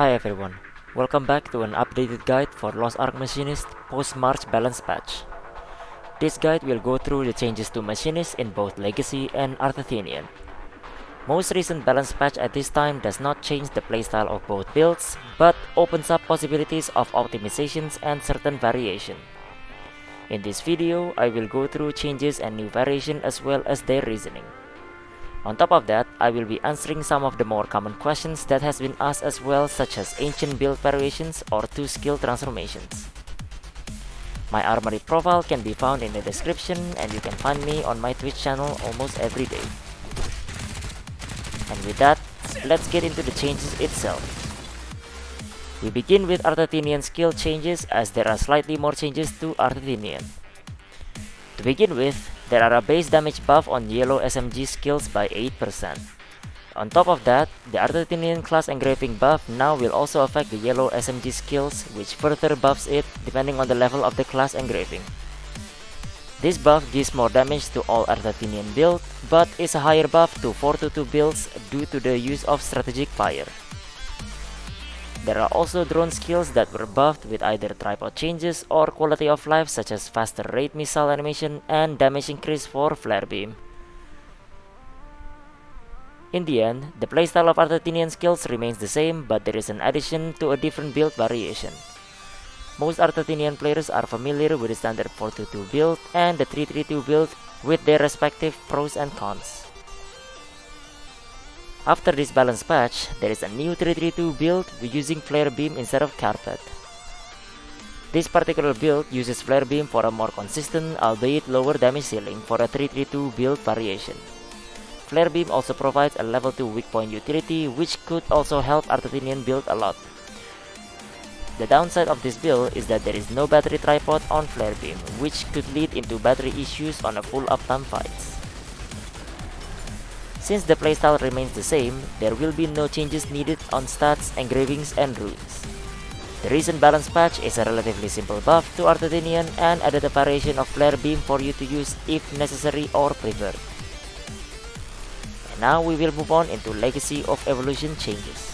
Hi everyone, welcome back to an updated guide for Lost ARK Machinist post-March balance patch. This guide will go through the changes to Machinist in both Legacy and Arthetinean. Most recent balance patch at this time does not change the playstyle of both builds, but opens up possibilities of optimizations and certain variation. In this video, I will go through changes and new variation as well as their reasoning. On top of that, I will be answering some of the more common questions that has been asked as well, such as ancient build variations or 2-skill transformations. My armory profile can be found in the description, and you can find me on my Twitch channel almost every day. And with that, let's get into the changes itself. We begin with Arthetinean skill changes, as there are slightly more changes to Arthetinean. To begin with, there are a base damage buff on yellow SMG skills by 8%. On top of that, the Arthetinean class engraving buff now will also affect the yellow SMG skills, which further buffs it depending on the level of the class engraving. This buff gives more damage to all Arthetinean build, but is a higher buff to 422 builds due to the use of strategic fire. There are also drone skills that were buffed with either tripod changes or quality of life, such as faster rate missile animation and damage increase for flare beam. In the end, the playstyle of Arthetinean skills remains the same, but there is an addition to a different build variation. Most Arthetinean players are familiar with the standard 422 build and the 332 build with their respective pros and cons. After this balance patch, there is a new 332 build using flare beam instead of carpet. This particular build uses flare beam for a more consistent, albeit lower damage ceiling for a 332 build variation. Flare beam also provides a level 2 weak point utility, which could also help Arthetinean build a lot. The downside of this build is that there is no battery tripod on flare beam, which could lead into battery issues on a full uptime fights. Since the playstyle remains the same, there will be no changes needed on stats, engravings, and runes. The recent balance patch is a relatively simple buff to Arthetinean and added a variation of flare beam for you to use if necessary or preferred. And now we will move on into Legacy of Evolution changes.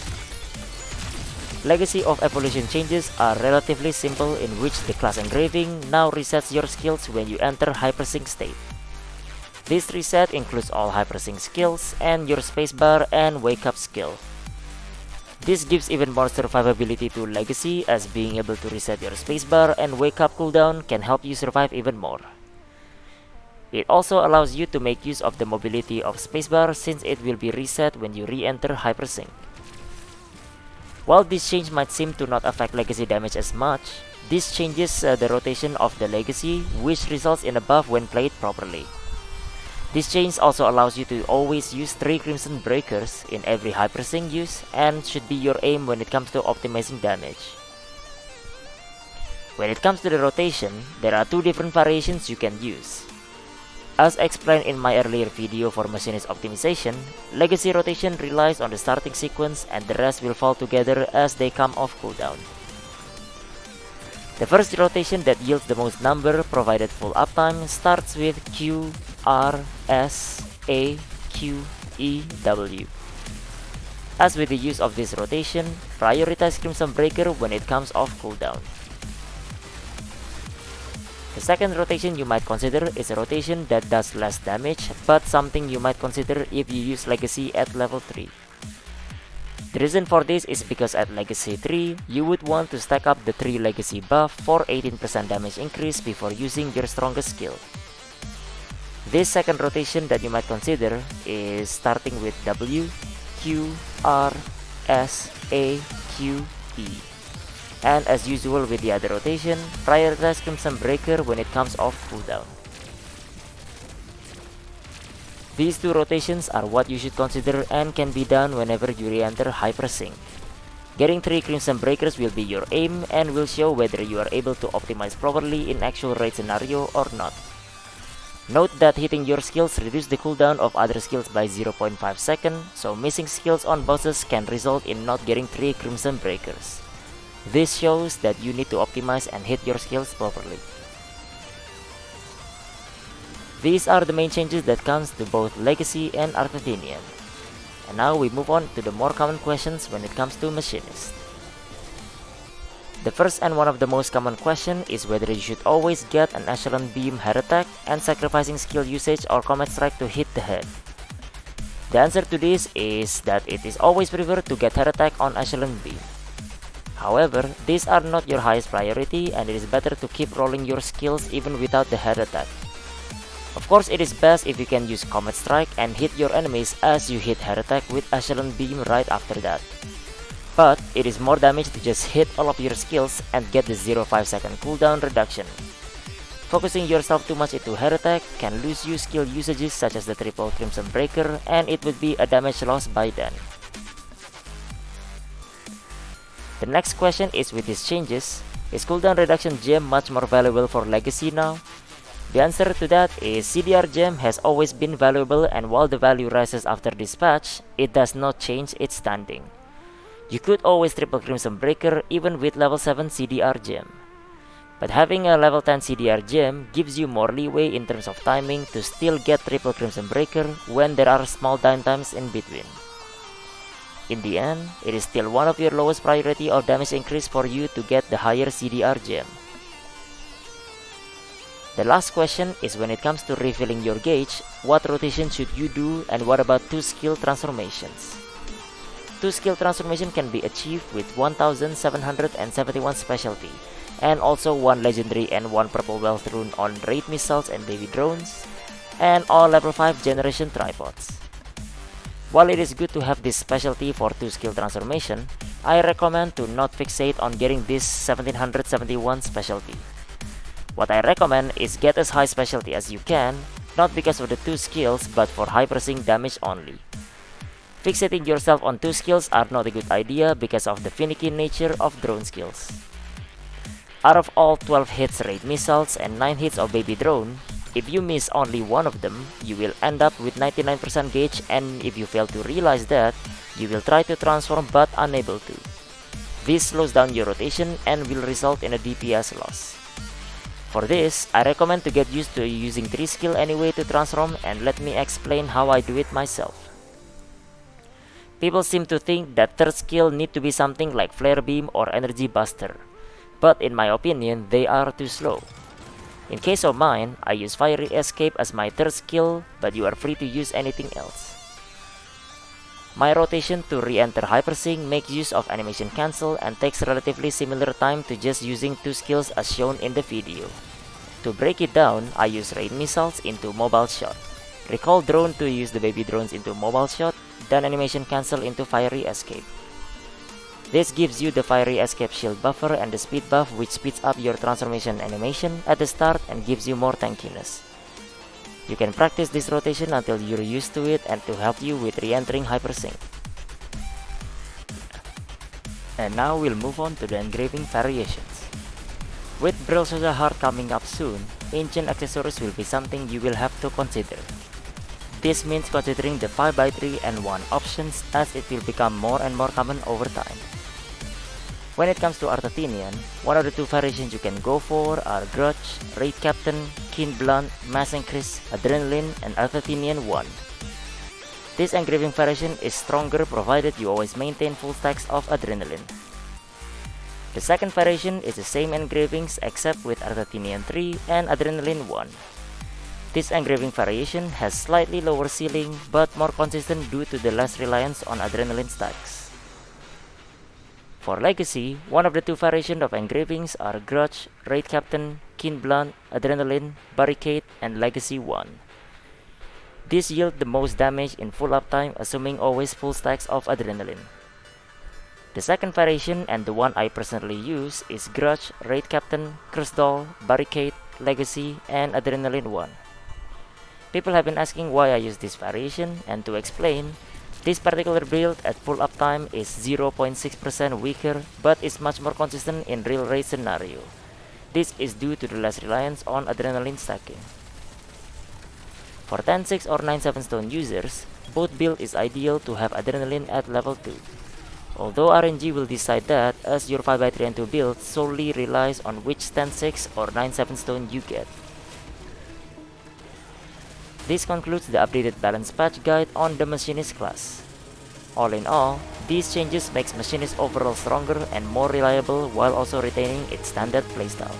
Legacy of Evolution changes are relatively simple, in which the class engraving now resets your skills when you enter hypersync state. This reset includes all hypersync skills and your spacebar and wake up skill. This gives even more survivability to Legacy, as being able to reset your spacebar and wake up cooldown can help you survive even more. It also allows you to make use of the mobility of spacebar, since it will be reset when you re-enter hypersync. While this change might seem to not affect Legacy damage as much, this changes the rotation of the Legacy, which results in a buff when played properly. This change also allows you to always use 3 Crimson Breakers in every hypersync use, and should be your aim when it comes to optimizing damage. When it comes to the rotation, there are 2 different variations you can use. As explained in my earlier video for Machinist optimization, Legacy rotation relies on the starting sequence, and the rest will fall together as they come off cooldown. The first rotation that yields the most number provided full uptime starts with Q, R, S, A, Q, E, W. As with the use of this rotation, prioritize Crimson Breaker when it comes off cooldown. The second rotation you might consider is a rotation that does less damage, but something you might consider if you use Legacy at level 3. The reason for this is because at Legacy 3, you would want to stack up the 3 Legacy buff for 18% damage increase before using your strongest skill. This second rotation that you might consider is starting with W, Q, R, S, A, Q, E. And as usual with the other rotation, prioritize Crimson Breaker when it comes off cooldown. These 2 rotations are what you should consider and can be done whenever you re-enter hypersync. Getting 3 Crimson Breakers will be your aim and will show whether you are able to optimize properly in actual raid scenario or not. Note that hitting your skills reduce the cooldown of other skills by 0.5 seconds, so missing skills on bosses can result in not getting 3 Crimson Breakers. This shows that you need to optimize and hit your skills properly. These are the main changes that comes to both Legacy and Arthetinean. And now we move on to the more common questions when it comes to Machinist. The first and one of the most common question is whether you should always get an Echelon beam head attack and sacrificing skill usage or combat strike to hit the head. The answer to this is that it is always preferred to get head attack on Echelon beam. However, these are not your highest priority and it is better to keep rolling your skills even without the head attack. Of course, it is best if you can use combat strike and hit your enemies as you hit head attack with Echelon beam right after that. But it is more damage to just hit all of your skills and get the 0.5 second cooldown reduction. Focusing yourself too much into head attack can lose you skill usages such as the triple Crimson Breaker, and it would be a damage loss by then. The next question is, with these changes, is cooldown reduction gem much more valuable for Legacy now? The answer to that is CDR gem has always been valuable, and while the value rises after this patch, it does not change its standing. You could always triple Crimson Breaker even with level 7 CDR gem. But having a level 10 CDR gem gives you more leeway in terms of timing to still get triple Crimson Breaker when there are small downtimes in between. In the end, it is still one of your lowest priority of damage increase for you to get the higher CDR gem. The last question is, when it comes to refilling your gauge, what rotation should you do and what about 2 skill transformations? 2 skill transformation can be achieved with 1771 specialty, and also 1 legendary and 1 purple wealth rune on raid missiles and baby drones, and all level 5 generation tripods. While it is good to have this specialty for 2 skill transformation, I recommend to not fixate on getting this 1771 specialty. What I recommend is get as high specialty as you can, not because of the 2 skills but for high pressing damage only. Fixating yourself on 2 skills are not a good idea because of the finicky nature of drone skills. Out of all 12 hits raid missiles and 9 hits of baby drone, if you miss only one of them, you will end up with 99% gauge, and if you fail to realize that, you will try to transform but unable to. This slows down your rotation and will result in a DPS loss. For this, I recommend to get used to using 3 skill anyway to transform, and let me explain how I do it myself. People seem to think that 3rd skill need to be something like Flare Beam or Energy Buster, but in my opinion, they are too slow. In case of mine, I use Fiery Escape as my 3rd skill, but you are free to use anything else. My rotation to re-enter Hypersync makes use of animation cancel and takes relatively similar time to just using 2 skills as shown in the video. To break it down, I use raid missiles into mobile shot, recall drone to use the baby drones into mobile shot, then animation cancel into Fiery Escape. This gives you the Fiery Escape shield buffer and the speed buff, which speeds up your transformation animation at the start and gives you more tankiness. You can practice this rotation until you're used to it and to help you with re-entering Hypersync. And now we'll move on to the engraving variations. With Brill Soja Heart coming up soon, ancient accessories will be something you will have to consider. This means considering the 5x3 and 1 options, as it will become more and more common over time. When it comes to Arthetinean, one of the 2 variations you can go for are Grudge, Raid Captain, Keen Blunt, Mass Increase, Adrenaline, and Arthetinean 1. This engraving variation is stronger provided you always maintain full stacks of Adrenaline. The second variation is the same engravings except with Arthetinean 3 and Adrenaline 1. This engraving variation has slightly lower ceiling but more consistent due to the less reliance on Adrenaline stacks. For Legacy, one of the 2 variations of engravings are Grudge, Raid Captain, Keen Blunt, Adrenaline, Barricade, and Legacy 1. These yield the most damage in full uptime, assuming always full stacks of Adrenaline. The second variation, and the one I personally use, is Grudge, Raid Captain, Curse Doll, Barricade, Legacy, and Adrenaline 1. People have been asking why I use this variation, and to explain, this particular build at full uptime is 0.6% weaker but is much more consistent in real raid scenario. This is due to the less reliance on Adrenaline stacking. For 10-6 or 9-7 stone users, both build is ideal to have Adrenaline at level 2. Although RNG will decide that, as your 5x3 and 2 build solely relies on which 10-6 or 9-7 stone you get. This concludes the updated balance patch guide on the Machinist class. All in all, These changes makes Machinist overall stronger and more reliable while also retaining its standard playstyle.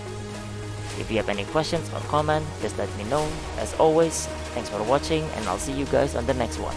If you have any questions or comment, just let me know. As always, thanks for watching and I'll see you guys on the next one.